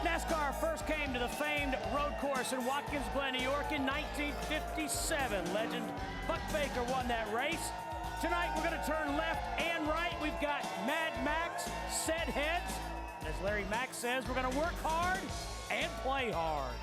NASCAR first came to the famed road course in Watkins, Glen, New York in 1957. Legend Buck Baker won that race. Tonight we're going to turn left and right. We've got Mad Max, set heads. As Larry Mack says, we're going to work hard and play hard.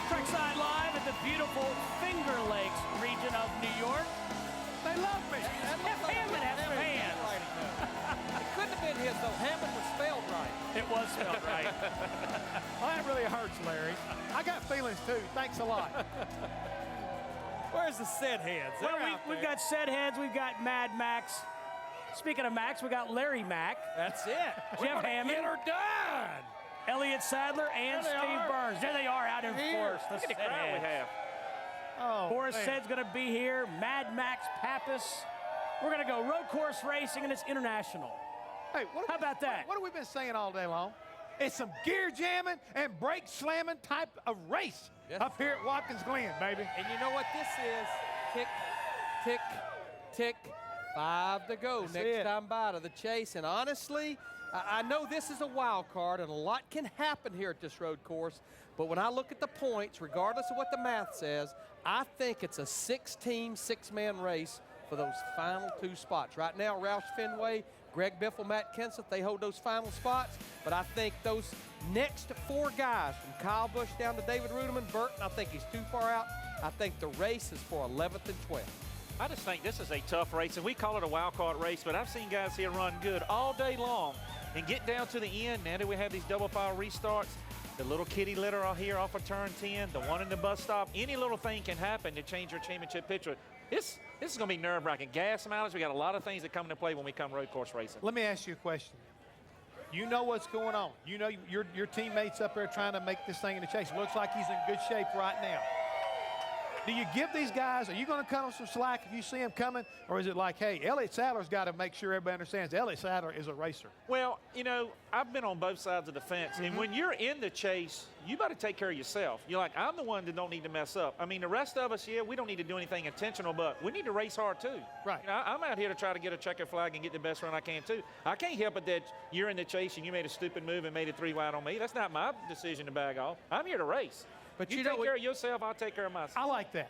Trackside live at the beautiful Finger Lakes region of New York. They love me. Jeff Hammond has fans. It couldn't have been his, though. Hammond was spelled right. It was spelled right. Well, that really hurts, Larry. I got feelings, too. Thanks a lot. Where's the set heads? Well, we've got set heads. We've got Mad Max. Speaking of Max, we got Larry Mack. That's it. Jeff Hammond. Get her done. Elliott Sadler and Steve Burns. There they are out in force. Look at the crowd we have. Oh, Horace man. Said's going to be here. Mad Max Pappas. We're going to go road course racing, and it's international. Hey, How about that? What have we been saying all day long? It's some gear jamming and brake slamming type of race up here at Watkins Glen, baby. And you know what this is? Tick, tick, tick. 5 to go. Next time by to the chase. And honestly, I know this is a wild card, and a lot can happen here at this road course. But when I look at the points, regardless of what the math says, I think it's a 6-team, 6-man race for those final 2 spots. Right now, Roush Fenway, Greg Biffle, Matt Kenseth, they hold those final spots. But I think those next 4 guys, from Kyle Busch down to David Rudiman, Burton, I think he's too far out. I think the race is for 11th and 12th. I just think this is a tough race, and we call it a wild card race, but I've seen guys here run good all day long and get down to the end. Now that we have these double file restarts, the little kitty litter out here off of turn 10, the one in the bus stop, any little thing can happen to change your championship picture. This is going to be nerve-wracking. Gas mileage, we got a lot of things that come into play when we come road course racing. Let me ask you a question. You know what's going on. You know your teammates up there trying to make this thing in the chase. Looks like he's in good shape right now. Do you give these guys, are you going to cut them some slack if you see them coming? Or is it like, hey, Elliott Sadler's got to make sure everybody understands Elliott Sadler is a racer? Well, you know, I've been on both sides of the fence, and when you're in the chase, you better take care of yourself. You're like, I'm the one that don't need to mess up. I mean, the rest of us, yeah, we don't need to do anything intentional, but we need to race hard too. Right. You know, I'm out here to try to get a checker flag and get the best run I can too. I can't help it that you're in the chase and you made a stupid move and made it 3 wide on me. That's not my decision to bag off. I'm here to race. But you take care of yourself, I'll take care of myself. I like that.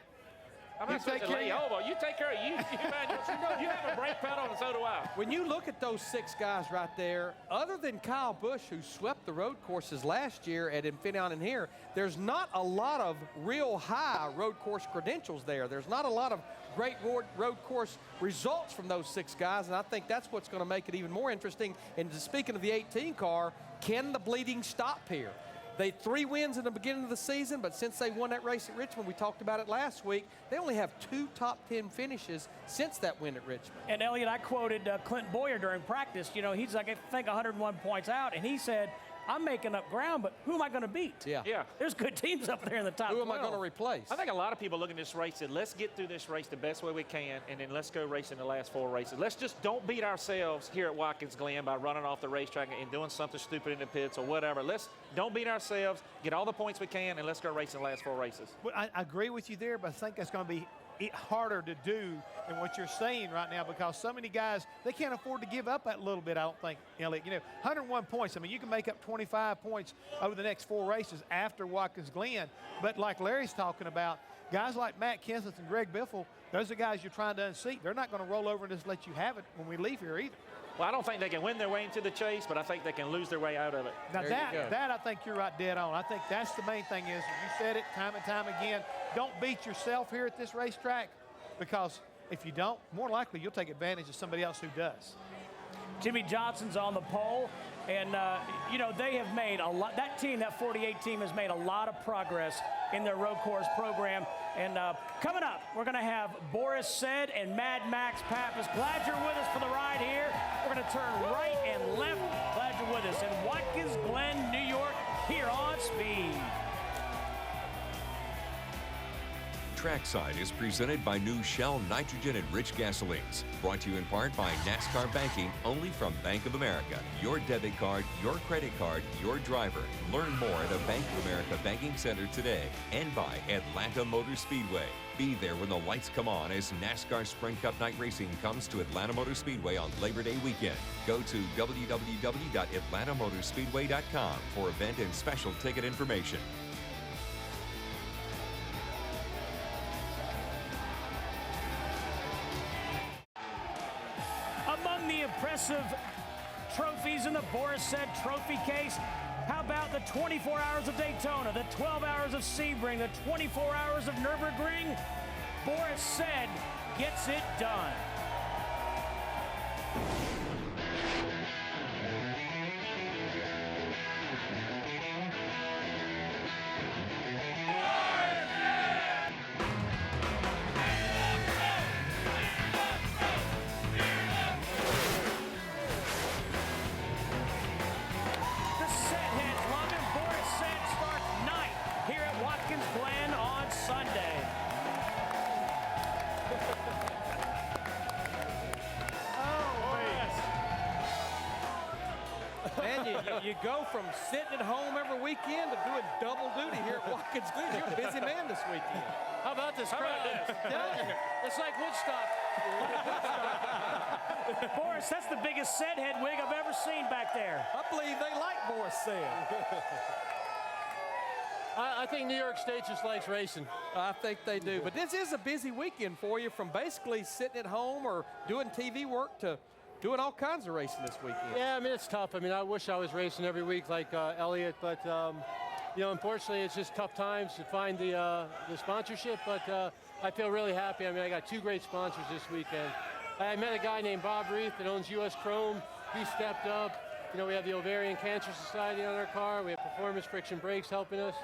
I'm not supposed to lay over. You take care of you. You have a brake pedal, and so do I. When you look at those 6 guys right there, other than Kyle Busch, who swept the road courses last year at Infineon and here, there's not a lot of real high road course credentials there. There's not a lot of great road course results from those 6 guys, and I think that's what's going to make it even more interesting. And speaking of the 18 car, can the bleeding stop here? They 3 wins in the beginning of the season, but since they won that race at Richmond, we talked about it last week, they only have 2 top 10 finishes since that win at Richmond. And Elliott, I quoted Clint Boyer during practice. You know, he's like, I think 101 points out, and he said, I'm making up ground, but who am I going to beat? Yeah. There's good teams up there in the top 12. Who am I going to replace? I think a lot of people look at this race and let's get through this race the best way we can, and then let's go racing the last 4 races. Let's just don't beat ourselves here at Watkins Glen by running off the racetrack and doing something stupid in the pits or whatever. Let's don't beat ourselves, get all the points we can, and let's go racing the last 4 races. Well, I agree with you there, but I think that's going to be harder to do than what you're saying right now, because so many guys, they can't afford to give up that little bit, I don't think, Elliott. You know, 101 points. I mean, you can make up 25 points over the next 4 races after Watkins Glen, but like Larry's talking about, guys like Matt Kenseth and Greg Biffle, those are guys you're trying to unseat. They're not going to roll over and just let you have it when we leave here either. Well, I don't think they can win their way into the chase, but I think they can lose their way out of it. Now There you go. that I think you're right dead on. I think that's the main thing is, you said it time and time again, don't beat yourself here at this racetrack, because if you don't, more likely you'll take advantage of somebody else who does. Jimmy Johnson's on the pole, and you know, they have made a lot. That team, that 48 team, has made a lot of progress in their road course program. And coming up, we're going to have Boris Said and Mad Max Pappas. Glad you're with us for the ride here. We're going to turn right and left. Glad you're with us in Watkins, Glen, New York, here on Speed. Trackside is presented by new Shell nitrogen-enriched gasolines. Brought to you in part by NASCAR Banking, only from Bank of America. Your debit card, your credit card, your driver. Learn more at a Bank of America banking center today. And by Atlanta Motor Speedway. Be there when the lights come on as NASCAR Spring Cup Night Racing comes to Atlanta Motor Speedway on Labor Day weekend. Go to www.atlantamotorspeedway.com for event and special ticket information. Among the impressive trophies in the Boris Said trophy case, how about the 24 hours of Daytona, the 12 hours of Sebring, the 24 hours of Nürburgring? Boris Said gets it done. The set heads love him. Boris Said starts ninth here at Watkins Glen on Sunday. Man, you go from sitting at home every weekend to doing double duty here at Watkins Glen. You're a busy man this weekend. How about this crowd? It's like Woodstock. Boris, that's the biggest set head wig I've ever seen back there. I believe they like Boris Said. I think New York State just likes racing. I think they do. But this is a busy weekend for you, from basically sitting at home or doing TV work to doing all kinds of racing this weekend. Yeah, I mean, it's tough. I mean, I wish I was racing every week like Elliott, but, you know, unfortunately, it's just tough times to find the sponsorship, but I feel really happy. I mean, I got two great sponsors this weekend. I met a guy named Bob Reith that owns U.S. Chrome. He stepped up. You know, we have the Ovarian Cancer Society on our car. We have Performance Friction Brakes helping us.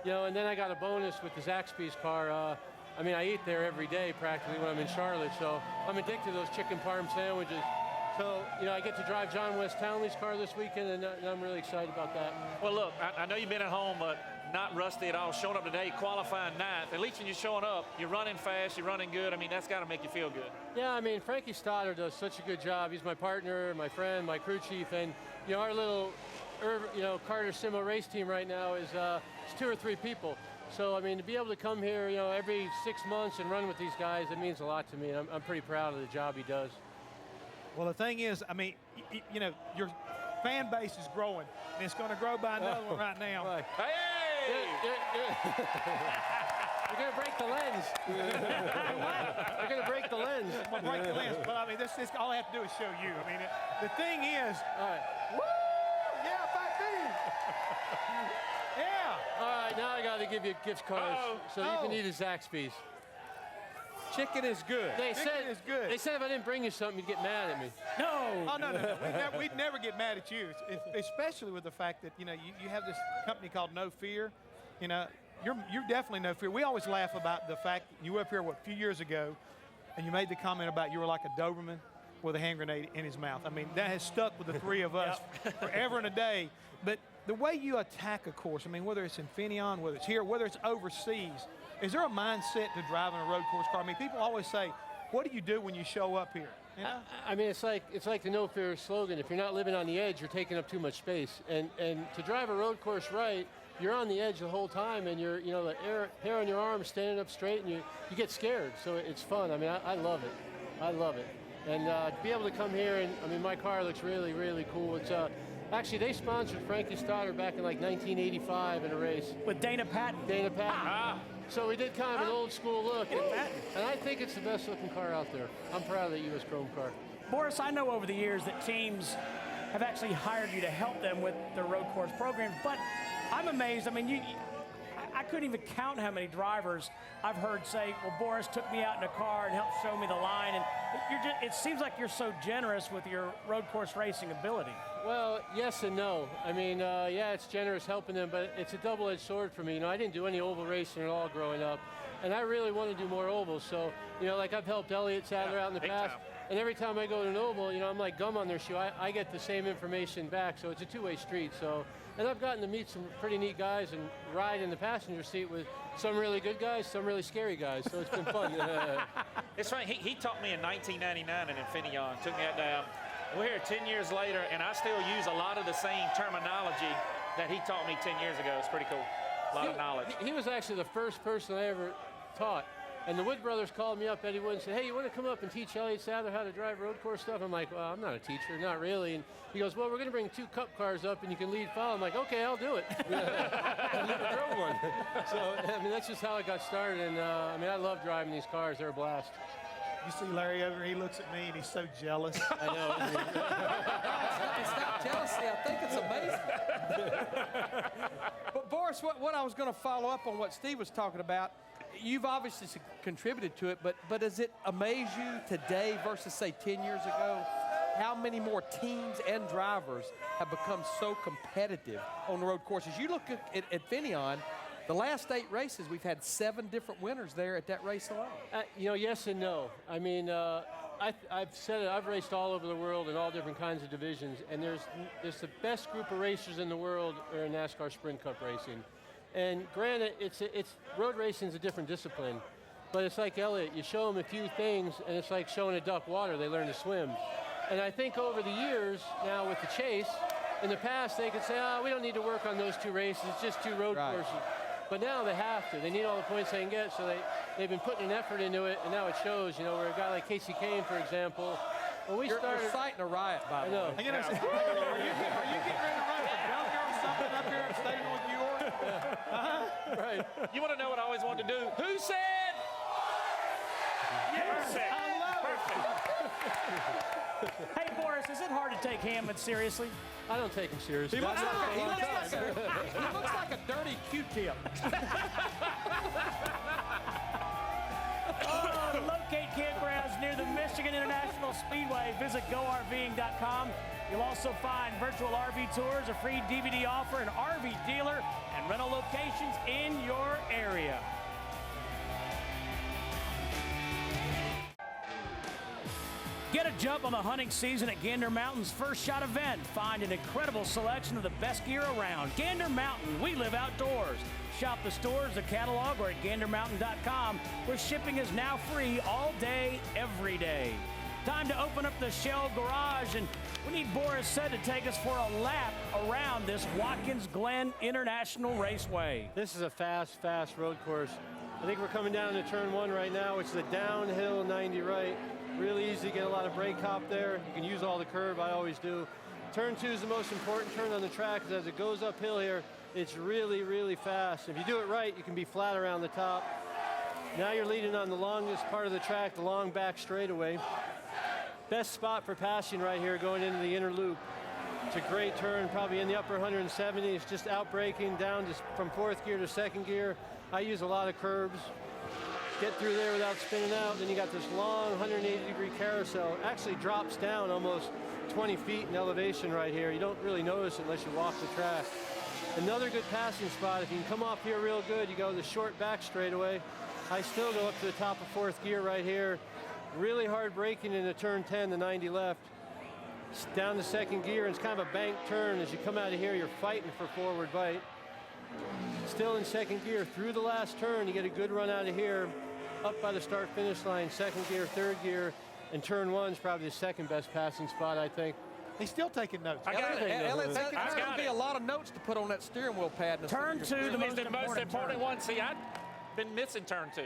You know, and then I got a bonus with the Zaxby's car. I mean, I eat there every day practically when I'm in Charlotte, so I'm addicted to those chicken parm sandwiches. So, you know, I get to drive John West Townley's car this weekend, and I'm really excited about that. Well, look, I know you've been at home, but not rusty at all. Showing up today, qualifying ninth. At least when you're showing up, you're running fast, you're running good. I mean, that's got to make you feel good. Yeah, I mean, Frankie Stoddard does such a good job. He's my partner, my friend, my crew chief, and, you know, our little, Carter Simo race team right now is it's 2 or 3 people. So, I mean, to be able to come here, you know, every 6 months and run with these guys, it means a lot to me, and I'm pretty proud of the job he does. Well, the thing is, I mean, you know, your fan base is growing, and it's going to grow by another one right now. Right. Hey! You're going to break the lens. You're going to break the lens. I'm going to break the lens, but I mean, this all I have to do is show you. I mean, the thing is, All right. woo! Yeah, 5B! Yeah! All right, now I got to give you gift cards so you can eat a Zaxby's. Chicken is good. They Chicken said is good. They said if I didn't bring you something, you'd get mad at me. No. Oh, no. We'd never get mad at you, especially with the fact that, you know, you have this company called No Fear. You know, you're definitely No Fear. We always laugh about the fact that you were up here, a few years ago, and you made the comment about you were like a Doberman with a hand grenade in his mouth. I mean, that has stuck with the three of us forever and a day. But the way you attack a course, I mean, whether it's in Infineon, whether it's here, whether it's overseas, is there a mindset to driving a road course car? I mean, people always say, what do you do when you show up here? You know? I mean, it's like the No Fear slogan. If you're not living on the edge, you're taking up too much space. And to drive a road course right, you're on the edge the whole time, and you're, you know, the hair on your arm standing up straight, and you get scared. So it's fun. I mean, I love it. I love it. And to be able to come here, and I mean, my car looks really, really cool. It's actually, they sponsored Frankie Stoddard back in like 1985 in a race. With Dana Patton. Dana Patton. So we did kind of an old school look, and I think it's the best looking car out there. I'm proud of the U.S. Chrome car. Boris, I know over the years that teams have actually hired you to help them with their road course program, but I'm amazed. I mean, I couldn't even count how many drivers I've heard say, well, Boris took me out in a car and helped show me the line. And it seems like you're so generous with your road course racing ability. Well, yes and no. I mean, yeah, it's generous helping them, but it's a double-edged sword for me. You know, I didn't do any oval racing at all growing up, and I really want to do more ovals. So, you know, like I've helped Elliott Sadler out in the past, and every time I go to an oval, you know, I'm like gum on their shoe. I get the same information back, so it's a two-way street. So, and I've gotten to meet some pretty neat guys and ride in the passenger seat with some really good guys, some really scary guys. So it's been fun. It's funny. He taught me in 1999 in Infineon, took me out down. We're here 10 years later, and I still use a lot of the same terminology that he taught me 10 years ago. It's pretty cool. A lot of knowledge. He was actually the first person I ever taught. And the Wood brothers called me up, Eddie Wood, and said, hey, you want to come up and teach Elliott Sadler how to drive road course stuff? I'm like, well, I'm not a teacher, not really. And he goes, well, we're going to bring 2 cup cars up, and you can lead follow. I'm like, okay, I'll do it. I never drove one. So, I mean, that's just how it got started. And, I mean, I love driving these cars. They're a blast. You see Larry over here, he looks at me and he's so jealous. I know. It's not jealousy. I think it's amazing. But Boris, what I was going to follow up on what Steve was talking about, you've obviously contributed to it, but does it amaze you today versus, say, 10 years ago, how many more teams and drivers have become so competitive on the road courses? You look at Infineon, the last 8 races, we've had 7 different winners there at that race alone. You know, yes and no. I mean, I've said it, I've raced all over the world in all different kinds of divisions, and there's the best group of racers in the world are in NASCAR Sprint Cup racing. And granted, it's road racing is a different discipline, but it's like Elliott, you show them a few things, and it's like showing a duck water, they learn to swim. And I think over the years, now with the chase, in the past they could say, we don't need to work on those 2 races, it's just 2 road courses. But now they have to. They need all the points they can get, so they've been putting an effort into it, and now it shows. You know, where a guy like Casey Kane, for example, when we started... You're citing a riot, by the way. Are you getting ready to run for governor or something up here in the state of New York? Right. You want to know what I always wanted to do? Who said? Yes, Perfect. I love Perfect. Hey, Boris, is it hard to take Hammond seriously? I don't take him seriously. He looks like a dirty Q-tip. Locate campgrounds near the Michigan International Speedway. Visit GoRVing.com. You'll also find virtual RV tours, a free DVD offer, an RV dealer, and rental locations in your area. Get a jump on the hunting season at Gander Mountain's First Shot event. Find an incredible selection of the best gear around. Gander Mountain, we live outdoors. Shop the stores, the catalog, or at GanderMountain.com, where shipping is now free all day, every day. Time to open up the Shell garage, and we need Boris said to take us for a lap around this Watkins Glen International Raceway. This is a fast road course. I think we're coming down to turn 1 right now, which is a downhill 90 right. Really easy to get a lot of brake hop there. You can use all the curve, I always do. Turn 2 is the most important turn on the track, because as it goes uphill here, it's really fast. If you do it right, you can be flat around the top. Now you're leading on the longest part of the track, the long back straightaway. Best spot for passing right here, going into the inner loop. It's a great turn, probably in the upper 170. It's just out braking down just from 4th gear to 2nd gear. I use a lot of curbs. Get through there without spinning out. Then you got this long 180-degree carousel. It actually drops down almost 20 feet in elevation right here. You don't really notice it unless you walk the track. Another good passing spot. If you can come off here real good, you go the short back straightaway. I still go up to the top of 4th gear right here. Really hard braking into turn 10, the 90 left. It's down to 2nd gear, and it's kind of a bank turn. As you come out of here, you're fighting for forward bite. Still in 2nd gear, through the last turn, you get a good run out of here. Up by the start-finish line, 2nd gear, 3rd gear, and turn 1's probably the 2nd best passing spot, I think. He's still taking notes. There's going to be a lot of notes to put on that steering wheel pad. Turn 2, the most important one. See, I've been missing turn 2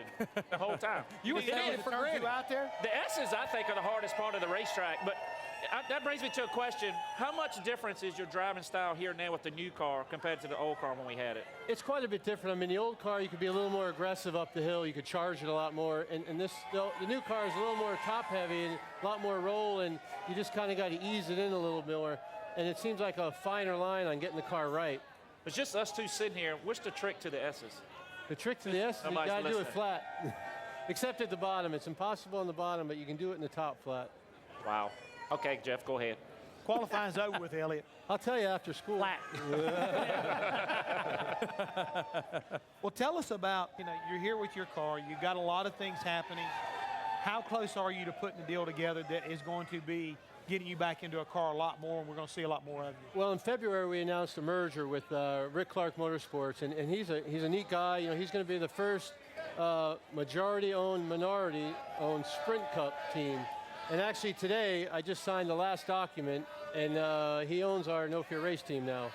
the whole time. You were taking it for granted. Out there? The S's, I think, are the hardest part of the racetrack, but that brings me to a question. How much difference is your driving style here now with the new car compared to the old car when we had it? It's quite a bit different. I mean, the old car, you could be a little more aggressive up the hill. You could charge it a lot more. And the new car is a little more top heavy and a lot more roll, and you just kind of got to ease it in a little more. And it seems like a finer line on getting the car right. It's just us two sitting here. What's the trick to the S's? The trick to the S is you got to do it flat. Except at the bottom. It's impossible on the bottom, but you can do it in the top flat. Wow. Okay, Jeff, go ahead. Qualifying's over with, Elliott. I'll tell you after school. Flat. Well, tell us about, you're here with your car. You got a lot of things happening. How close are you to putting a deal together that is going to be getting you back into a car a lot more, and we're going to see a lot more of you? Well, in February, we announced a merger with Rick Clark Motorsports, and he's a neat guy. He's going to be the first majority-owned, minority-owned Sprint Cup team. And actually today, I just signed the last document, and he owns our No Fear Race team now.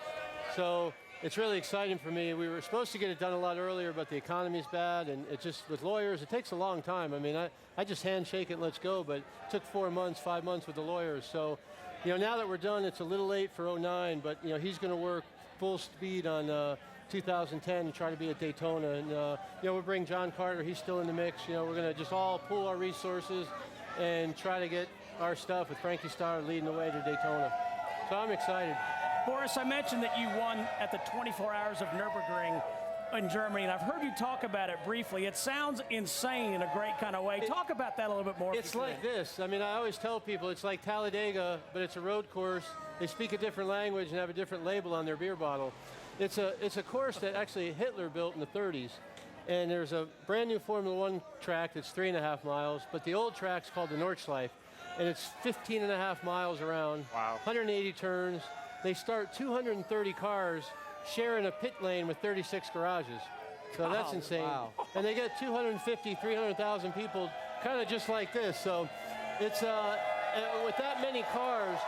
So it's really exciting for me. We were supposed to get it done a lot earlier, but the economy's bad, and it just, with lawyers, it takes a long time. I mean, I just handshake it and let's go, but it took 4 months, 5 months with the lawyers. So, now that we're done, it's a little late for 09, but, he's going to work full speed on 2010 and try to be at Daytona. And, we'll bring John Carter. He's still in the mix. We're going to just all pool our resources and try to get our stuff with Frankie Starr leading the way to Daytona. So I'm excited. Boris, I mentioned that you won at the 24 Hours of Nürburgring in Germany, and I've heard you talk about it briefly. It sounds insane in a great kind of way. Talk about that a little bit more. It's like this. I mean, I always tell people it's like Talladega, but it's a road course. They speak a different language and have a different label on their beer bottle. It's a course that actually Hitler built in the 30s. And there's a brand new Formula One track that's 3.5 miles, but the old track's called the Nordschleife, and it's 15.5 miles around, wow. 180 turns. They start 230 cars sharing a pit lane with 36 garages. So that's insane. Wow. And they get 250, 300,000 people kind of just like this. So it's, with that many cars,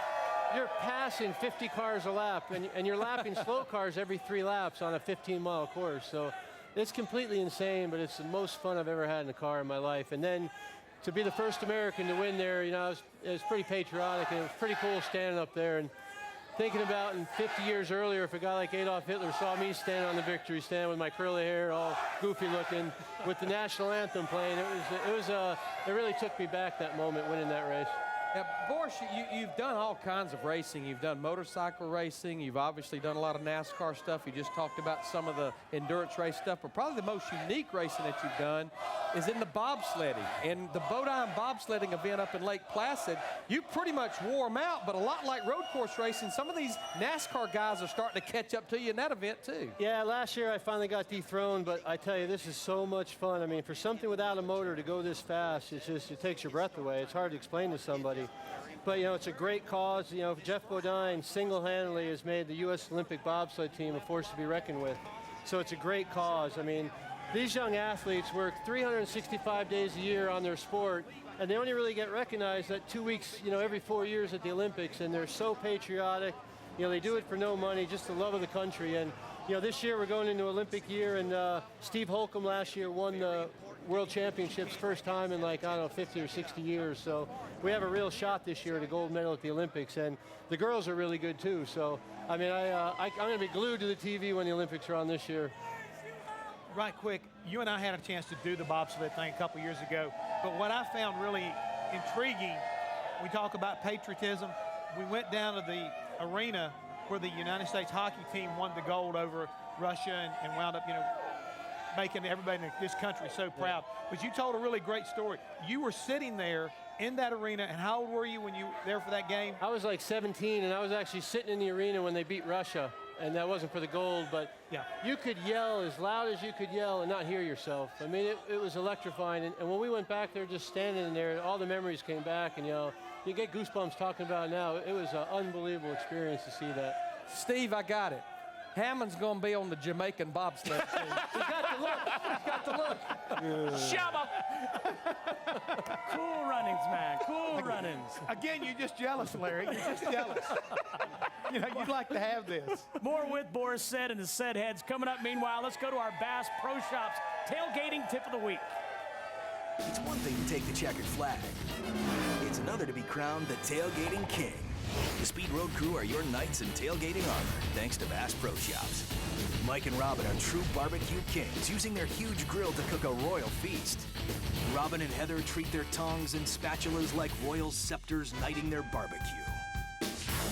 you're passing 50 cars a lap, and you're lapping slow cars every 3 laps on a 15-mile course. So it's completely insane, but it's the most fun I've ever had in a car in my life. And then to be the first American to win there, it was pretty patriotic, and it was pretty cool standing up there and thinking about in 50 years earlier, if a guy like Adolf Hitler saw me standing on the victory stand with my curly hair, all goofy looking, with the national anthem playing, it really took me back, that moment, winning that race. Now, Boris, you've done all kinds of racing. You've done motorcycle racing. You've obviously done a lot of NASCAR stuff. You just talked about some of the endurance race stuff, but probably the most unique racing that you've done is in the bobsledding. And the Bodine bobsledding event up in Lake Placid, you pretty much wore them out, but a lot like road course racing, some of these NASCAR guys are starting to catch up to you in that event too. Yeah, last year I finally got dethroned, but I tell you, this is so much fun. I mean, for something without a motor to go this fast, it takes your breath away. It's hard to explain to somebody. But, it's a great cause. Jeff Bodine single-handedly has made the U.S. Olympic bobsled team a force to be reckoned with. So it's a great cause. I mean, these young athletes work 365 days a year on their sport, and they only really get recognized at 2 weeks, every 4 years at the Olympics, and they're so patriotic. They do it for no money, just the love of the country. And, this year we're going into Olympic year, and Steve Holcomb last year won the World Championships first time in 50 or 60 years. So we have a real shot this year at a gold medal at the Olympics, and the girls are really good too. So, I mean, I'm going to be glued to the TV when the Olympics are on this year. Right quick, you and I had a chance to do the bobsled thing a couple years ago, but what I found really intriguing, we talk about patriotism. We went down to the arena where the United States hockey team won the gold over Russia and wound up, making everybody in this country so proud. But you told a really great story. You were sitting there in that arena, and how old were you when you were there for that game? I was like 17, and I was actually sitting in the arena when they beat Russia, and that wasn't for the gold, but yeah, you could yell as loud as you could yell and not hear yourself. I mean, it was electrifying, and when we went back there just standing there, all the memories came back, and you get goosebumps talking about it now. It was an unbelievable experience to see that. Steve, I got it. Hammond's going to be on the Jamaican bobsled team. He's got the look. He's got the look. Shabba! Cool runnings, man. Cool runnings. Again, you're just jealous, Larry. You're just jealous. You'd like to have this. More with Boris Said and the Said Heads coming up. Meanwhile, let's go to our Bass Pro Shops tailgating tip of the week. It's one thing to take the checkered flag. It's another to be crowned the tailgating king. The Speed Road Crew are your knights in tailgating armor, thanks to Bass Pro Shops. Mike and Robin are true barbecue kings, using their huge grill to cook a royal feast. Robin and Heather treat their tongs and spatulas like royal scepters knighting their barbecue.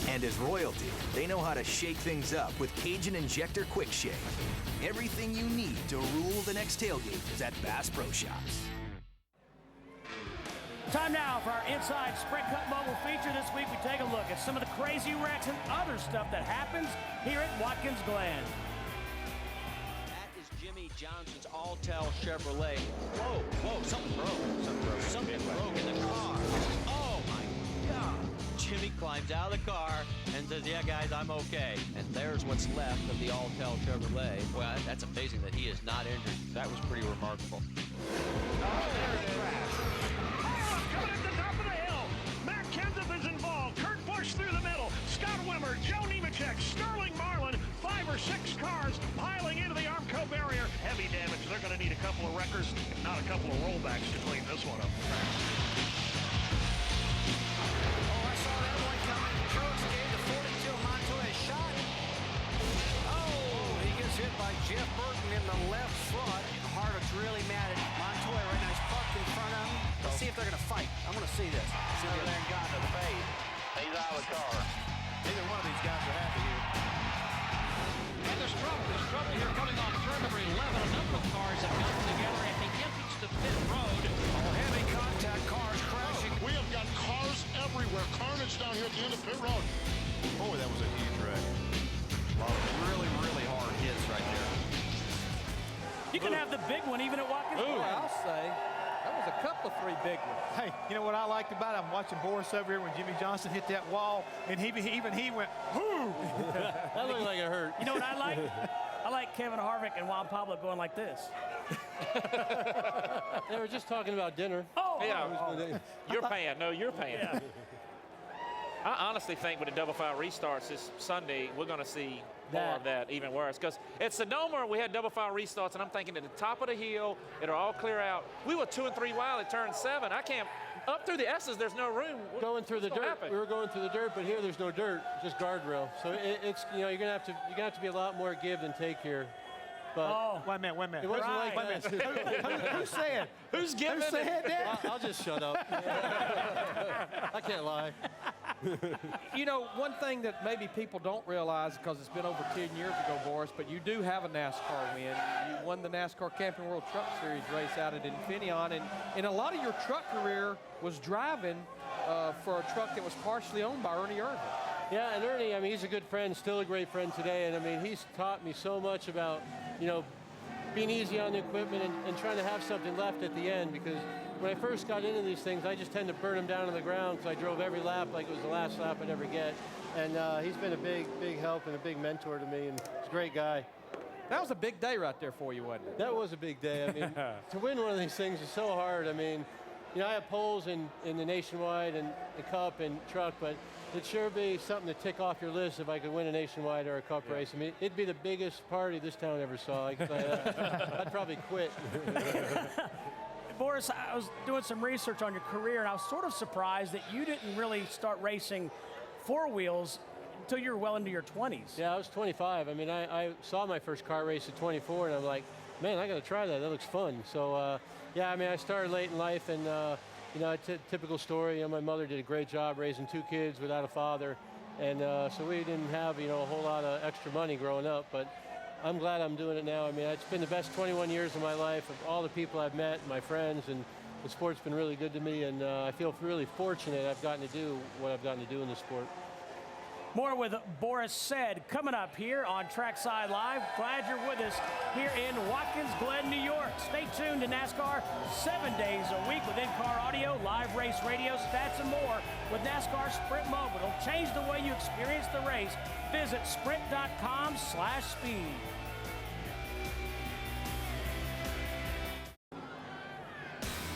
And as royalty, they know how to shake things up with Cajun Injector Quick Shake. Everything you need to rule the next tailgate is at Bass Pro Shops. Time now for our Inside Sprint Cup Mobile feature. This week we take a look at some of the crazy wrecks and other stuff that happens here at Watkins Glen. That is Jimmy Johnson's All-Tel Chevrolet. Whoa, something broke. Something broke in the car. Oh my God. Jimmy climbs out of the car and says, yeah guys, I'm okay. And there's what's left of the All-Tel Chevrolet. Well, that's amazing that he is not injured. That was pretty remarkable. Coming at the top of the hill. Matt Kenseth is involved. Kurt Busch through the middle. Scott Wimmer, Joe Nemechek, Sterling Marlin, 5 or 6 cars piling into the Armco barrier. Heavy damage. They're going to need a couple of wreckers, if not a couple of rollbacks to clean this one up. Oh, I saw that one coming. Truex gave the 42 Montoya a shot. Oh, he gets hit by Jeff Burton in the left front. Harvick's really mad at Montoya right now. He's parked in front of him. Let's see if they're going to fight. I want to see this. Over there and got to the fade. He's out of the car. Neither one of these guys are happy here. And there's trouble here coming on turn number 11. A number of cars have gotten together and they can't reach the pit road. Heavy contact, cars crashing. We have got cars everywhere. Carnage down here at the end of pit road. Boy, that was a huge wreck. A lot of really hard hits right there. You can have the big one even at Watkins Glen. I'll say. That was a couple of 3 big ones. Hey, you know what I liked about it? I'm watching Boris over here when Jimmy Johnson hit that wall, and even he went, whoo! That looked like it hurt. You know what I like? I like Kevin Harvick and Juan Pablo going like this. They were just talking about dinner. You're paying. No, you're paying. Yeah. I honestly think with the double file restarts this Sunday, we're going to see more of that, even worse. Because at Sonoma, we had double file restarts, and I'm thinking at the top of the hill, it'll all clear out. We were 2 and 3 wide at turn 7. I can't, up through the S's, there's no room. Going through the dirt. Happen? We were going through the dirt, but here there's no dirt, just guardrail. So it's you're gonna have to be a lot more give than take here. But Wait a minute. it wasn't Right. like that. Who said? Who's giving Who said that? I'll just shut up. I can't lie. You know, one thing that maybe people don't realize, because it's been over 10 years ago, Boris, but you do have a NASCAR win. You won the NASCAR Camping World Truck Series race out at Infineon, and a lot of your truck career was driving for a truck that was partially owned by Ernie Irvan. Yeah, and Ernie, I mean, he's a good friend, still a great friend today, and I mean, he's taught me so much about, being easy on the equipment and trying to have something left at the end, because when I first got into these things, I just tend to burn them down on the ground, so I drove every lap like it was the last lap I'd ever get. And he's been a big help and a big mentor to me, and he's a great guy. That was a big day right there for you, wasn't it? That was a big day. I mean, to win one of these things is so hard. I mean, I have poles in the Nationwide and the Cup and truck, but it'd sure be something to tick off your list if I could win a Nationwide or a Cup race. I mean, it'd be the biggest party this town ever saw. I'd probably quit. Boris, I was doing some research on your career, and I was sort of surprised that you didn't really start racing 4 wheels until you were well into your 20s. Yeah, I was 25. I mean, I saw my first car race at 24, and I'm like, man, I got to try that. That looks fun. So, yeah, I mean, I started late in life, and, typical story. My mother did a great job raising 2 kids without a father, and so we didn't have, a whole lot of extra money growing up, but I'm glad I'm doing it now. I mean, it's been the best 21 years of my life, of all the people I've met, my friends, and the sport's been really good to me, and I feel really fortunate I've gotten to do what I've gotten to do in the sport. More with Boris Said coming up here on Trackside Live. Glad you're with us here in Watkins Glen, New York. Stay tuned to NASCAR 7 days a week with in-car audio, live race radio, stats, and more with NASCAR Sprint Mobile. It'll change the way you experience the race. Visit sprint.com/speed.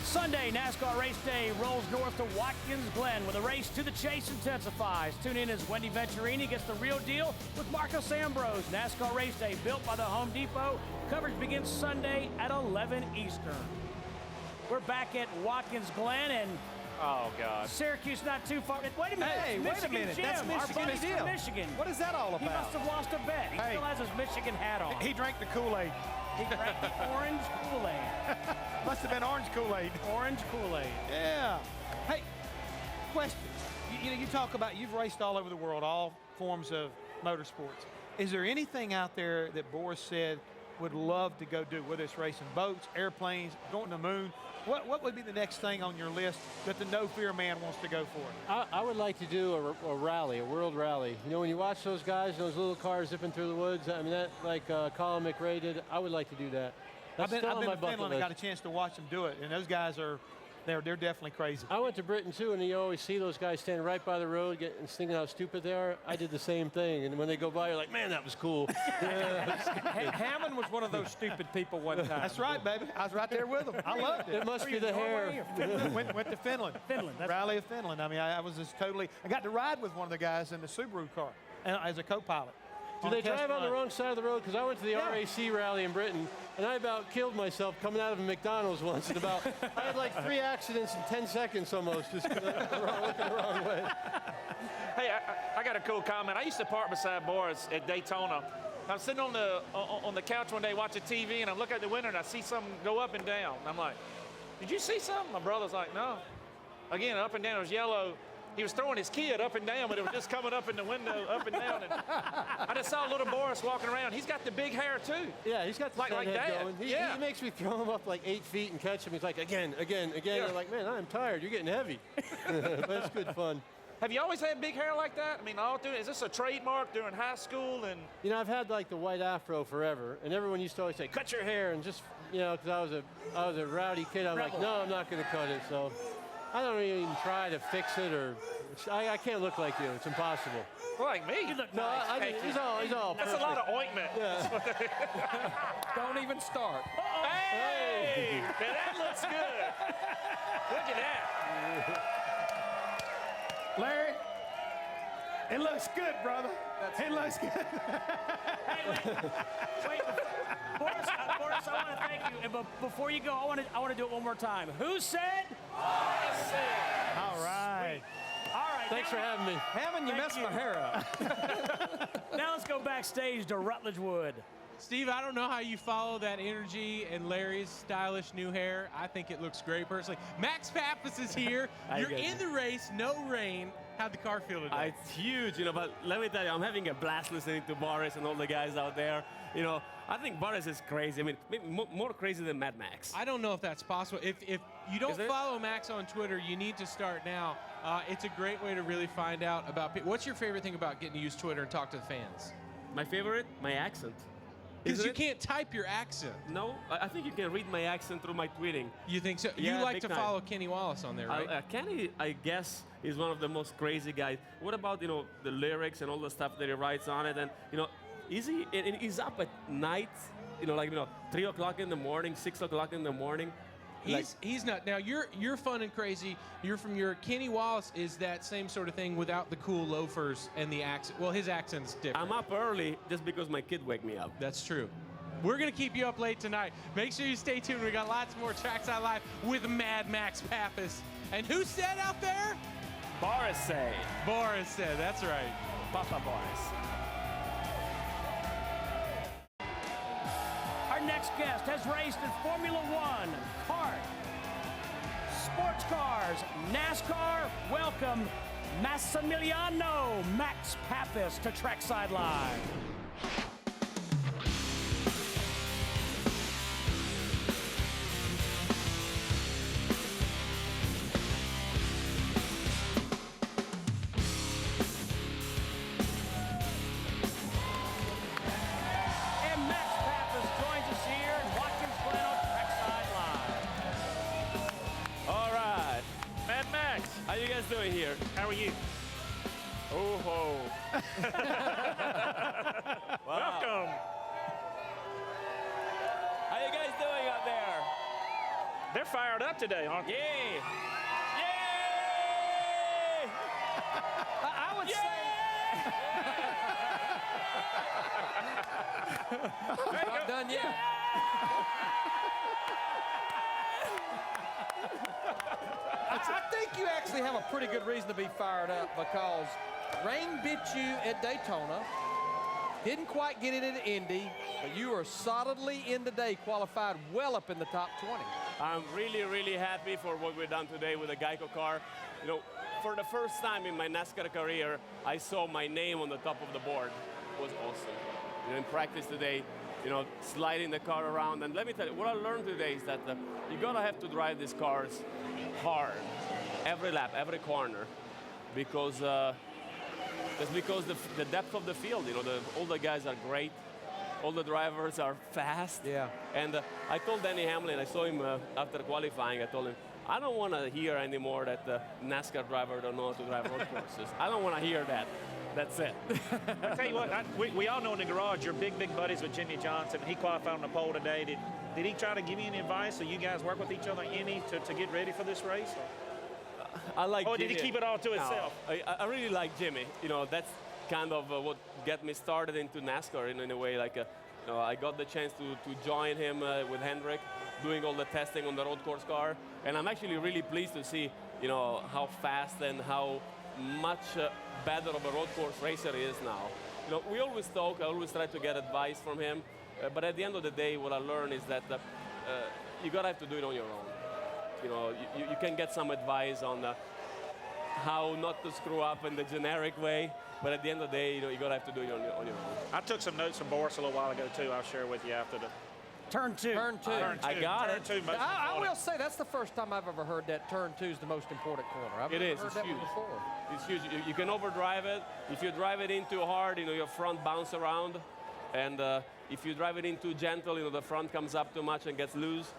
Sunday, NASCAR race day rolls north to Watkins Glen where the race to the chase intensifies. Tune in as Wendy Venturini gets the real deal with Marcos Ambrose. NASCAR race day built by the Home Depot. Coverage begins Sunday at 11 Eastern. We're back at Watkins, Glen, and Oh, God. Syracuse not too far. Wait a minute. Hey, it's wait a Michigan minute. Jim, That's our Michigan buddies from deal. Michigan. What is that all He must about? have lost a bet. He Hey. still has his Michigan hat on. He drank the Kool-Aid. He drank the orange Kool-Aid. Must have been orange Kool-Aid. Orange Kool-Aid. Yeah. Hey, question. You talk about, you've raced all over the world, all forms of motorsports. Is there anything out there that Boris said would love to go do, whether it's racing boats, airplanes, going to the moon? What would be the next thing on your list that the No Fear man wants to go for? I would like to do a rally, a world rally. You know, when you watch those guys, those little cars zipping through the woods, I mean, that like Colin McRae did, I would like to do that. That's I've still been on my to bucket Finland and list. got a chance to watch them do it, and those guys are, they're definitely crazy. I went to Britain too, and you always see those guys standing right by the road and thinking how stupid they are. I did the same thing, and when they go by, you're like, man, that was cool. Hammond was one of those stupid people one time. That's right, baby. I was right there with them. I loved it. It must be the hair. Went to Finland. Rally of Finland. I mean, I was just totally, I got to ride with one of the guys in the Subaru car as a co-pilot. Do they drive on the wrong side of the road? Because I went to the RAC rally in Britain, and I about killed myself coming out of a McDonald's once. And I had like 3 accidents in 10 seconds almost, just looking the wrong way. Hey, I got a cool comment. I used to park beside Boris at Daytona. I'm sitting on the couch one day watching TV, and I'm looking at the window, and I see something go up and down. And I'm like, did you see something? My brother's like, no. Again, up and down, it was yellow. He was throwing his kid up and down, but it was just coming up in the window, up and down. And I just saw little Boris walking around. He's got the big hair, too. Yeah, he's got the like head Dad. going. He makes me throw him up like 8 feet and catch him. He's like, again. Yeah. I'm like, man, I'm tired. You're getting heavy. But it's good fun. Have you always had big hair like that? I mean, is this a trademark during high school? And You know, I've had like the white afro forever, and everyone used to always say, cut your hair, and just, you know, because I was a rowdy kid. I'm like, no, I'm not going to cut it. So I don't even try to fix it, or I can't look like you. It's impossible. Like me? You look No, nice. he's all That's perfect. a lot of ointment. Yeah. Don't even start. Hey! Now that looks good. Look at that. Larry, it looks good, brother. It looks good. Wait, Boris, I want to thank you. But before you go, I want to do it one more time. Who said? I said. All right. All right. Thanks for having me. Hammond, you messed my hair up. Now let's go backstage to Rutledge Wood. Steve, I don't know how you follow that energy and Larry's stylish new hair. I think it looks great personally. Max Pappas is here. You're in the race, no rain. How'd the car feel today? It's huge, but let me tell you, I'm having a blast listening to Boris and all the guys out there. I think Boris is crazy. I mean, maybe more crazy than Mad Max. I don't know if that's possible. If you don't follow Max on Twitter, you need to start now. It's a great way to really find out about people. What's your favorite thing about getting to use Twitter and talk to the fans? My favorite? My accent. Because you can't type your accent. No, I think you can read my accent through my tweeting. You think so? Yeah, you like big to time. follow Kenny Wallace on there, right? Kenny, I guess, is one of the most crazy guys. What about, the lyrics and all the stuff that he writes on it? And, he's up at night, 3 o'clock in the morning, 6 o'clock in the morning. He's not. Now you're fun and crazy. You're from your Kenny Wallace is that same sort of thing without the cool loafers and the accent. Well, his accent's different. I'm up early just because my kid wake me up. That's true. We're gonna keep you up late tonight. Make sure you stay tuned. We got lots more Trackside Live with Mad Max Pappas. And who said out there? Boris said. Boris said. That's right. Papa Boris. Our next guest has raced in Formula One, kart, sports cars, NASCAR. Welcome, Massimiliano Max Pappas to Trackside Live. And Max Pappas joins us here in Watkins, Glen on Trackside Live. All right. Mad Max, How you guys doing here? how are you? Oh ho. Welcome. How you guys doing out there? They're fired up today, aren't they? Yay! Yay! I would say. Not done yet. I think you actually have a pretty good reason to be fired up because rain bit you at Daytona, didn't quite get it in Indy, but you are solidly in today, qualified well up in the top 20. I'm really, really happy for what we've done today with the Geico car. You know, for the first time in my NASCAR career, I saw my name on the top of the board. It was awesome. You know, in practice today, you know, sliding the car around. And let me tell you, what I learned today is that you gotta have to drive these cars hard, every lap, every corner, because that's because the depth of the field. You know, all the guys are great. All the drivers are fast. Yeah. And I told Danny Hamlin, I saw him after qualifying, I told him, I don't want to hear anymore that the NASCAR driver don't know how to drive road courses. I don't want to hear that. That's it. I tell you what, we all know in the garage you're big buddies with Jimmy Johnson. He qualified on the pole today. Did he try to give you any advice, or you guys work with each other any to get ready for this race? I like Or Jimmy. did he keep it all to himself? No, I really like Jimmy. You know, that's kind of what got me started into NASCAR in a way. Like, you know, I got the chance to join him with Hendrick, doing all the testing on the road course car. And I'm actually really pleased to see, you know, how fast and how much better of a road course racer he is now. You know, we always talk, I always try to get advice from him, but at the end of the day, what I learned is that you gotta have to do it on your own. You know, you can get some advice on how not to screw up in the generic way, but at the end of the day, you know, you gotta have to do it on your own. I took some notes from Boris a little while ago too. I'll share with you after the Turn two. Turn two. I got it. Turn two. most I important. will say that's the first time I've ever heard that turn two is the most important corner. I've It never is, heard it's that huge. one before. It's huge. You can overdrive it. If you drive it in too hard, you know, your front bounce around. And if you drive it in too gentle, you know, the front comes up too much and gets loose.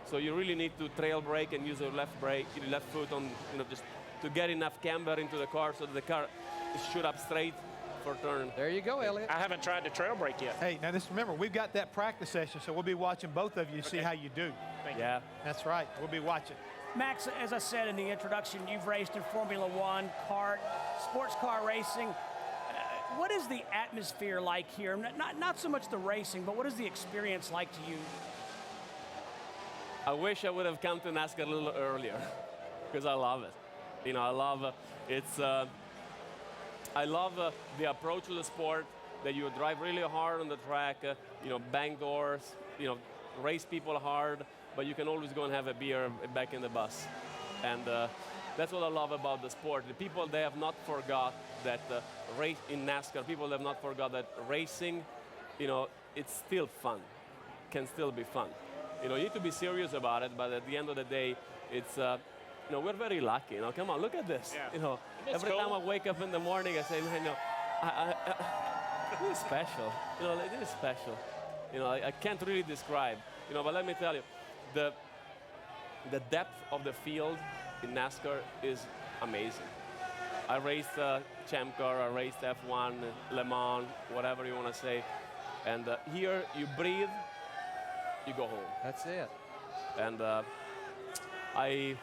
So you really need to trail brake and use your left brake, your left foot on, you know, just to get enough camber into the car so that the car is shoot up straight for turn. There you go, Elliott. I haven't tried the trail brake yet. Hey, now just remember, we've got that practice session, so we'll be watching both of you to see how you do. Yeah. That's right. We'll be watching. Max, as I said in the introduction, you've raced in Formula One, kart, sports car racing. What is the atmosphere like here? Not so much the racing, but what is the experience like to you? I wish I would have come to NASCAR a little earlier because I love it. You know, I love I love the approach to the sport, that you drive really hard on the track, you know, bang doors, you know, race people hard, but you can always go and have a beer back in the bus. And that's what I love about the sport. The people, they have not forgot that race in NASCAR, people have not forgot that racing, you know, it's still fun, can still be fun. You know, you need to be serious about it, but at the end of the day, it's, you know, we're very lucky. You know, come on, look at this. Yeah. You know, every time I wake up in the morning, I say, man, you know, this is special. You know, like, this is special. You know, I can't really describe. You know, but let me tell you, the depth of the field in NASCAR is amazing. I raced Champ Car, I raced F1, Le Mans, whatever you want to say. And here, you breathe, you go home. That's it. And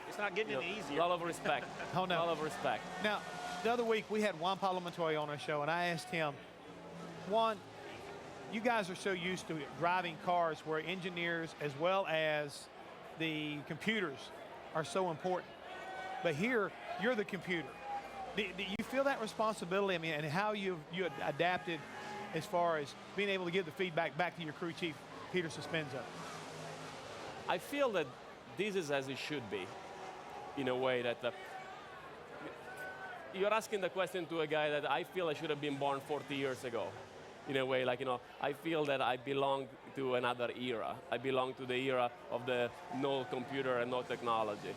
It's not getting any easier. a lot of respect. Oh, no. A lot of respect. Now, the other week we had Juan Pablo Montoya on our show, and I asked him, Juan, you guys are so used to driving cars where engineers as well as the computers are so important. But here, you're the computer. Do you feel that responsibility? I mean, and how you adapted as far as being able to give the feedback back to your crew chief, Peter Suspenzo? I feel that this is as it should be, in a way that you're asking the question to a guy that I feel I should have been born 40 years ago. In a way, like, you know, I feel that I belong to another era. I belong to the era of the no computer and no technology.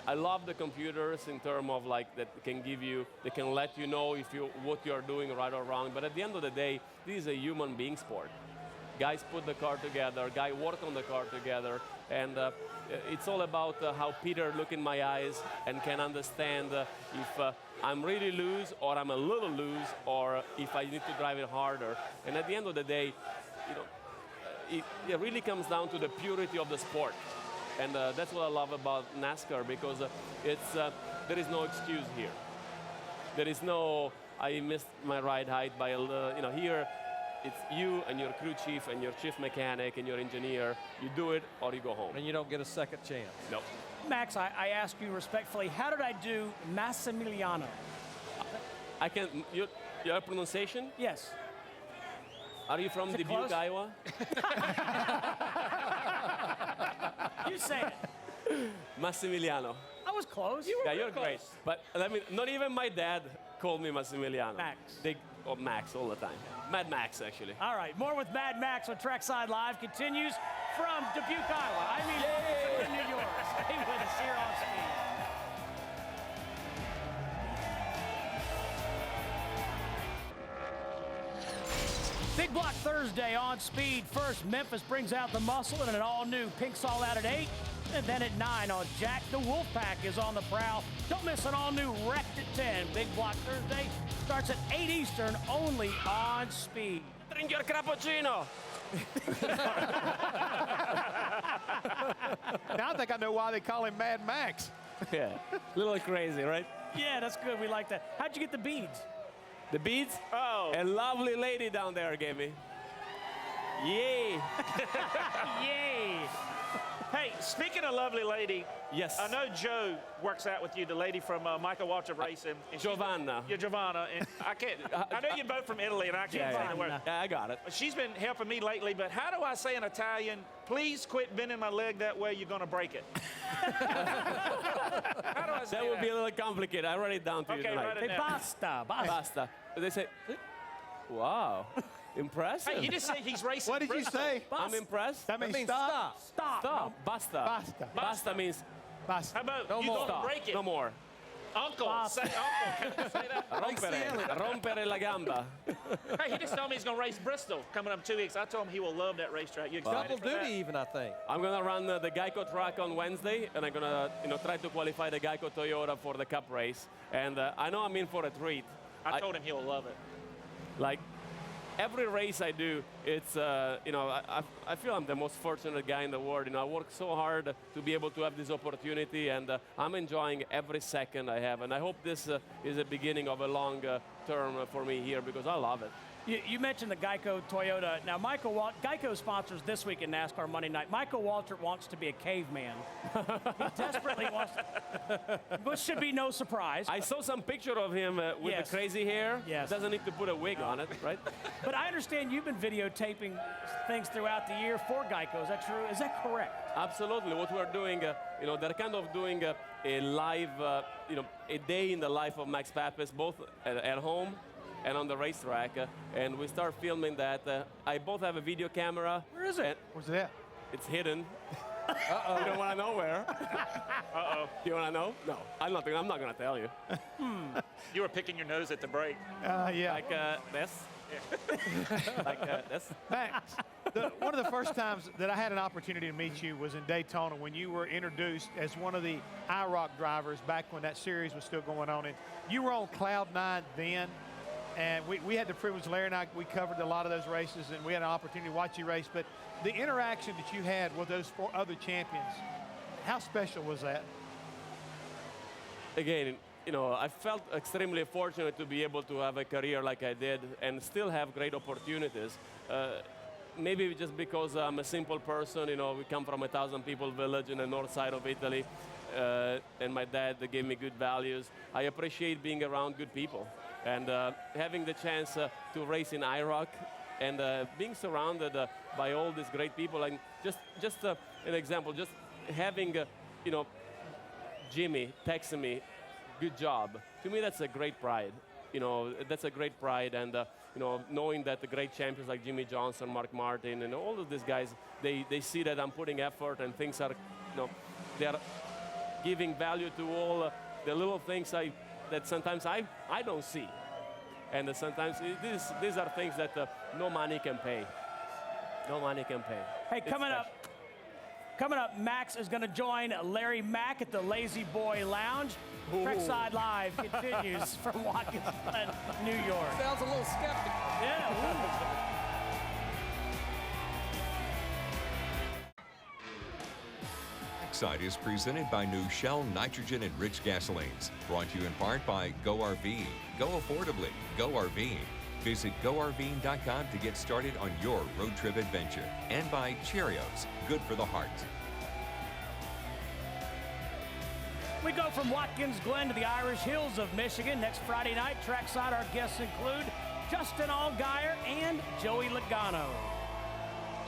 I love the computers in terms of like that can give you, they can let you know if what you're doing right or wrong. But at the end of the day, this is a human being sport. Guys put the car together, guys work on the car together, and it's all about how Peter look in my eyes and can understand if I'm really loose or I'm a little loose or if I need to drive it harder. And at the end of the day, you know, it really comes down to the purity of the sport. And that's what I love about NASCAR, because there is no excuse here. There is no, I missed my ride height by a little, you know, here, it's you and your crew chief and your chief mechanic and your engineer. You do it or you go home. And you don't get a second chance. Nope. Max, I ask you respectfully, how did I do Massimiliano? I can, your pronunciation? Yes. Are you from Is it Dubuque, close? Iowa? You say it. Massimiliano. I was close. Yeah, you're great. But not even my dad called me Massimiliano. Max. Max all the time. Mad Max, actually. All right, more with Mad Max on Trackside Live continues from Dubuque, Iowa. I mean, from New York. Stay with us here on Speed. Big Block Thursday on Speed. First, Memphis brings out the muscle in an all-new Pink Sol out at 8. And then at 9 on Jack, the Wolfpack is on the prowl. Don't miss an all-new Wrecked at 10. Big Block Thursday starts at 8 Eastern, only on Speed. Drink your cappuccino. Now I think I know why they call him Mad Max. Yeah, a little crazy, right? Yeah, that's good. We like that. How'd you get the beads? The beads? Oh. A lovely lady down there gave me. Yay. Yay. Hey, speaking of lovely lady, yes. I know Joe works out with you, the lady from Michael Walter Racing. And Giovanna. Yeah, Giovanna. And I can't. I know you're both from Italy, and I can't find the word. Yeah, I got it. She's been helping me lately, but how do I say in Italian, please quit bending my leg that way, you're going to break it? How do I say That would be a little complicated. I wrote it down to you Okay, tonight. write it Hey, down. basta. Basta. They say, wow, impressive. Hey, you just said he's racing. What did you Bristol. say? I'm impressed. That means stop. Stop. Stop. Basta. Basta. Basta means Basta. How about no you more. don't Stop. break it? No more. Uncle. Say uncle. Can I say that? Rompere la gamba. Hey, he just told me he's going to race Bristol coming up in 2 weeks. I told him he will love that racetrack. You excited Double for that? duty even, I think. I'm gonna run the Geico track on Wednesday, and I'm gonna, try to qualify the Geico Toyota for the Cup race. And I know I'm in for a treat. I told him he'll love it. Like every race I do, it's I feel I'm the most fortunate guy in the world. I work so hard to be able to have this opportunity, and I'm enjoying every second I have. And I hope this is the beginning of a long term for me here, because I love it. You mentioned the Geico Toyota. Now, Geico sponsors This Week in NASCAR Monday night. Michael Walter wants to be a caveman. He desperately wants to, which should be no surprise. I saw some picture of him with Yes. the crazy hair. Yes. Doesn't need to put a wig on it, right? But I understand you've been videotaping things throughout the year for Geico. Is that true? Is that correct? Absolutely. What we're doing, they're kind of doing a live, a day in the life of Max Papis, both at home and on the racetrack. And we start filming that. I both have a video camera. Where is it? Where's it at? It's hidden. Uh-oh. You don't want to know where. Uh-oh. You want to know? No, I'm not going to tell you. You were picking your nose at the break. Yeah. Like this. Like this. Max, one of the first times that I had an opportunity to meet you was in Daytona when you were introduced as one of the IROC drivers back when that series was still going on. And you were on Cloud 9 then. And we had the privilege, Larry and I, we covered a lot of those races, and we had an opportunity to watch you race. But the interaction that you had with those 4 other champions, how special was that? Again, I felt extremely fortunate to be able to have a career like I did and still have great opportunities. Maybe just because I'm a simple person, we come from a 1,000 people village in the north side of Italy, and my dad gave me good values. I appreciate being around good people. And having the chance to race in IROC and being surrounded by all these great people, and just an example, just having Jimmy texting me, good job. To me, that's a great pride. That's a great pride, and knowing that the great champions like Jimmy Johnson, Mark Martin, and all of these guys, they see that I'm putting effort and things are, they are giving value to all the little things that sometimes I don't see. And sometimes these are things that no money can pay. No money can pay. Hey, coming up, Max is going to join Larry Mack at the Lazy Boy Lounge. Ooh. Trackside Live continues from Watkins, Glen, New York. Sounds a little skeptical. Yeah. Trackside is presented by new Shell nitrogen-enriched gasolines. Brought to you in part by Go RV. Go affordably. Go RV. Visit GoRVing.com to get started on your road trip adventure. And by Cheerios, good for the heart. We go from Watkins, Glen to the Irish Hills of Michigan. Next Friday night, Trackside, our guests include Justin Allgaier and Joey Logano.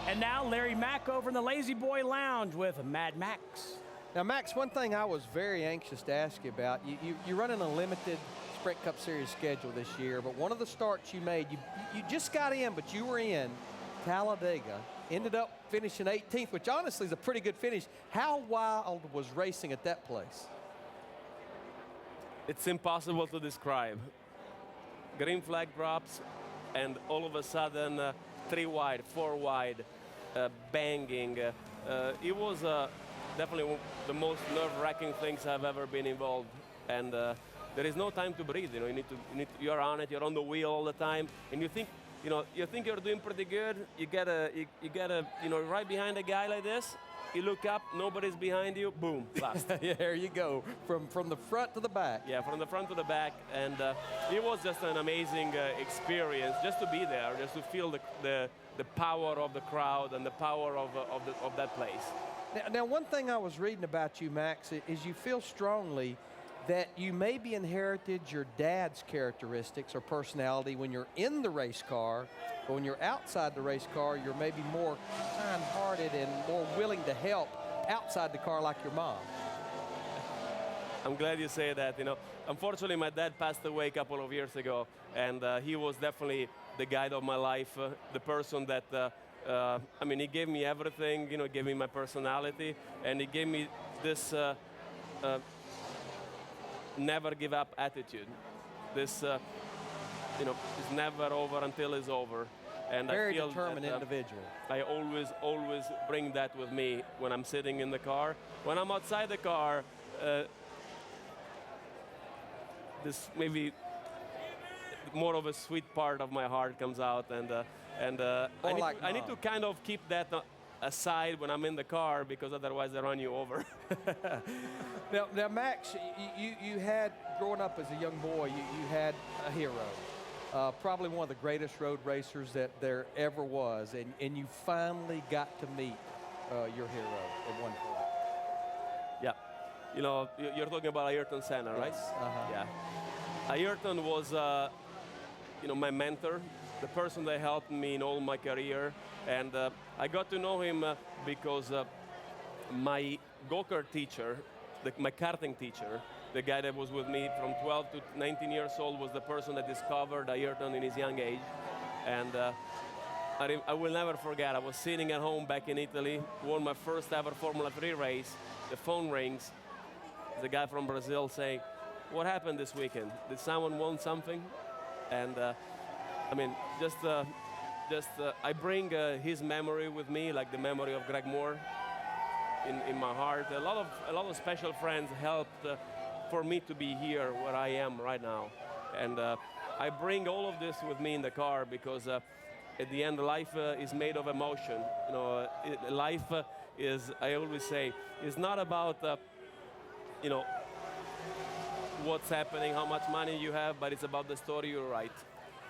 And now Larry Mack over in the Lazy Boy Lounge with Mad Max. Now, Max, one thing I was very anxious to ask you about, you're running a limited Sprint Cup Series schedule this year, but one of the starts you made, you just got in, but you were in Talladega, ended up finishing 18th, which honestly is a pretty good finish. How wild was racing at that place? It's impossible to describe. Green flag drops, and all of a sudden, 3 wide, 4 wide, banging. It was definitely the most nerve-wracking things I've ever been involved. And there is no time to breathe. You know, you're on it. You're on the wheel all the time, and you think you're doing pretty good. You get right behind a guy like this. You look up, nobody's behind you, boom, last. Yeah, there you go, from the front to the back. Yeah, from the front to the back, and it was just an amazing experience just to be there, just to feel the power of the crowd and the power of that place. Now, one thing I was reading about you, Max, is you feel strongly that you maybe inherited your dad's characteristics or personality when you're in the race car, but when you're outside the race car, you're maybe more kind-hearted and more willing to help outside the car like your mom. I'm glad you say that. You know, unfortunately, my dad passed away a couple of years ago, and he was definitely the guide of my life, the person that, I mean, he gave me everything, you know, gave me my personality, and he gave me this never give up attitude. This, you know, it's never over until it's over. And very I feel determined that, individual. I always bring that with me when I'm sitting in the car. When I'm outside the car, this maybe more of a sweet part of my heart comes out, and I need to kind of keep that aside when I'm in the car, because otherwise they run you over. Now, Max, you had, growing up as a young boy, you had a hero. Probably one of the greatest road racers that there ever was, and you finally got to meet your hero at one point. Yeah. You know, you're talking about Ayrton Senna, right? Yes. Uh-huh. Yeah. Ayrton was, you know, my mentor, the person that helped me in all my career. And I got to know him because my go-kart teacher, my karting teacher, the guy that was with me from 12 to 19 years old, was the person that discovered Ayrton in his young age. And I will never forget, I was sitting at home back in Italy, won my first ever Formula 3 race. The phone rings. The guy from Brazil saying, "What happened this weekend? Did someone want something?" And I mean, I bring his memory with me, like the memory of Greg Moore, in my heart. A lot of special friends helped for me to be here where I am right now, and I bring all of this with me in the car because at the end, life is made of emotion. You know, life is, I always say, is not about you know, what's happening, how much money you have, but it's about the story you write.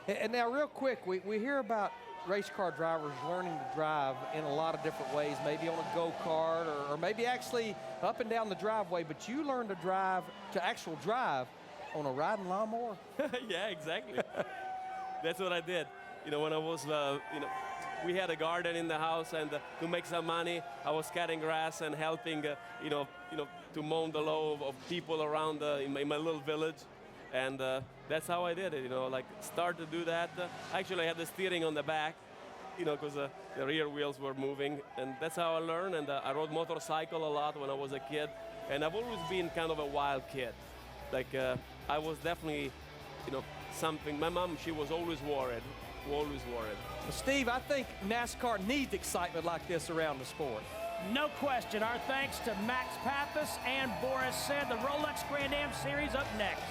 And now, real quick, we hear about race car drivers learning to drive in a lot of different ways, maybe on a go-kart or maybe actually up and down the driveway, but you learned to actual drive on a riding lawnmower? Yeah, exactly. That's what I did. You know, when I was, you know, we had a garden in the house, and to make some money, I was cutting grass and helping, you know, to mow the lawn of people around in my little village. And that's how I did it, you know, like start to do that. Actually, I had the steering on the back, you know, because the rear wheels were moving. And that's how I learned. And I rode motorcycle a lot when I was a kid. And I've always been kind of a wild kid. Like, I was definitely, you know, something. My mom, she was always worried. Always worried. Well, Steve, I think NASCAR needs excitement like this around the sport. No question. Our thanks to Max Pappas and Boris Said. The Rolex Grand Am Series up next.